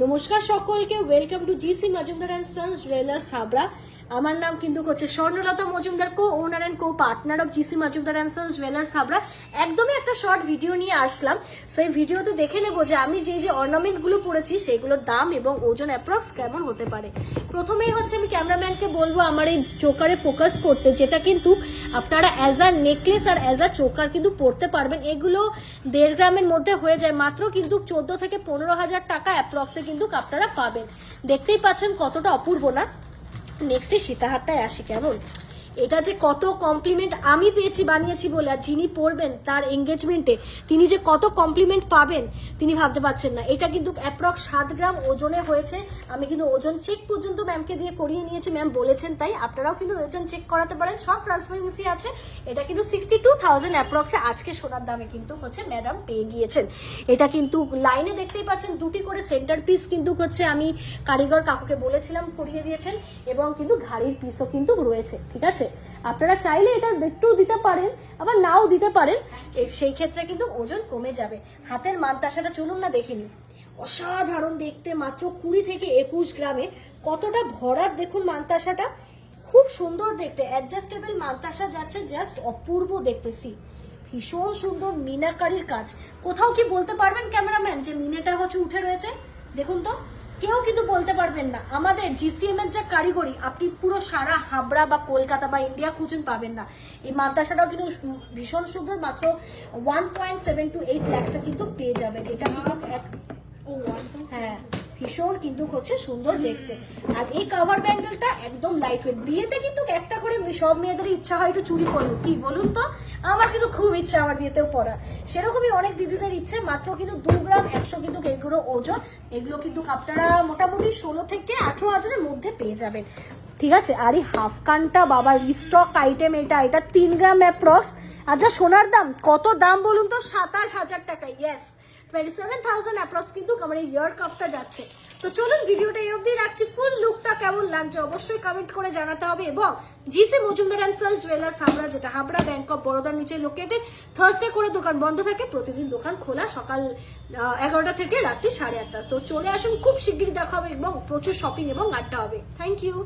নমস্কার সকলকে, welcome to GC Majumdar and sons jewellers Habra. আমার নাম কিন্তু হচ্ছে Swarnalata Majumdar, co owner and co partner of GC Majumdar and sons jewellers Habra. একদমই একটা শর্ট ভিডিও নিয়ে আসলাম। সো এই ভিডিওতে দেখে নেবো যে আমি যে অর্নামেন্টগুলো পরেছি সেগুলোর দাম এবং ওজন অ্যাপ্রক্স কেমন হতে পারে। প্রথমেই হচ্ছে আমি ক্যামেরাম্যানকে বলবো আমার এই চোকারে ফোকাস করতে, যেটা কিন্তু আপনারা অ্যাজ আ নেকলেস আর অ্যাজ আ চোকার কিন্তু পরতে পারবেন। এগুলো 1.5 গ্রামের মধ্যে হয়ে যায়, মাত্র কিন্তু 14 থেকে 15,000 টাকা অ্যাপ্রক্সে কিন্তু আপনারা পাবেন। দেখতেই পাচ্ছেন কতটা অপূর্ব না। নেক্সট সীতাহারটায় আসি। কেমন এটা যে কত কমপ্লিমেন্ট আমি পেয়েছি বানিয়েছি বলে, আর যিনি পড়বেন তার এঙ্গেজমেন্টে তিনি যে কত কমপ্লিমেন্ট পাবেন তিনি ভাবতে পারছেন না। এটা কিন্তু অ্যাপ্রক্স 7 গ্রাম ওজনে হয়েছে। আমি কিন্তু ওজন চেক পর্যন্ত ম্যামকে দিয়ে করিয়ে নিয়েছি, ম্যাম বলেছেন তাই। আপনারাও কিন্তু ওজন চেক করাতে পারেন, সব ট্রান্সপারেন্সি আছে। এটা কিন্তু 62,000 অ্যাপ্রক্সে আজকে সোনার দামে কিন্তু হচ্ছে ম্যাডাম পেয়ে গিয়েছেন। এটা কিন্তু লাইনে দেখতেই পাচ্ছেন দুটি করে সেন্টার পিস কিন্তু হচ্ছে আমি কারিগর কাকুকে বলেছিলাম করিয়ে দিয়েছেন, এবং কিন্তু ঘাড়ির পিসও কিন্তু রয়েছে। ঠিক আছে, আপনারা চাইলে এটা একটু দিতে পারেন, আবার নাও দিতে পারেন, সেই ক্ষেত্রে কিন্তু ওজন কমে যাবে। হাতের মানতাসাটা চলুন না দেখে নিন। অসাধারণ দেখতে, মাত্র 20 থেকে 21 গ্রামে কতটা ভরাট দেখুন মানতাসাটা, খুব সুন্দর দেখতে। অ্যাডজাস্টেবল মানতাসা যাচ্ছে, জাস্ট অপূর্ব দেখতেছি। ভীষণ সুন্দর মিনাকারির কাজ। কোথাও কি বলতে পারবেন ক্যামেরাম্যান যে মিনাটা হচ্ছে উঠে রয়েছে? দেখুন তো, কেউ কিন্তু বলতে পারবেন না। আমাদের জিসিএম এর যা কারিগরি আপনি পুরো সারা হাবড়া বা কলকাতা বা ইন্ডিয়া খুঁজুন পাবেন না। এই মানতাসাটাও কিন্তু ভীষণ সুন্দর, মাত্র 1.728 লাখসে কিন্তু পেয়ে যাবেন। এটা কিন্তু হ্যাঁ ভীষণ কিন্তু হচ্ছে সুন্দর দেখতে। আর এই কভার ব্যাঙ্গেলটা একদম লাইট ওয়েট। বিয়েতে কিন্তু একটা করে সব মেয়েদেরই ইচ্ছা হয় একটু চুরি করবো, কি বলুন তো? আমার কিন্তু খুব ইচ্ছা আমার বিয়েতেও পরা, সেরকমই অনেক দিদিদের ইচ্ছে। মাত্র কিন্তু 2 গ্রাম 100 কিন্তু এগুলো ওজন। এগুলো কিন্তু আপনারা মোটামুটি 16 থেকে 18,000-এর মধ্যে পেয়ে যাবেন। ঠিক আছে, আর এই হাফ কানটা বাবা রিস্টক আইটেম, এটা 3 গ্রাম অ্যাপ্রক্স। আচ্ছা সোনার দাম কত দাম বলুন তো? 27,000 টাকা। ইয়েস, 27,000 অ্যাপ্রক্স কিন্তু আমার এই ইয়ার কাপটা যাচ্ছে। তো চলুন ভিডিওটা এই অবধি রাখছি। ফুল লুকটা কেমন লাগছে অবশ্যই কমেন্ট করে জানাতে হবে। এবং GC Majumdar and sons jewellers Habra, যেটা হাবড়া ব্যাংক অফ বরোদার নিচে লোকেটেড। থার্সডে করে দোকান বন্ধ থাকে, প্রতিদিন দোকান খোলা সকাল 11টা থেকে রাত্রি 8:30। তো চলে আসুন, খুব শিগগিরই দেখা হবে এবং প্রচুর শপিং এবং আড্ডা হবে। Thank you.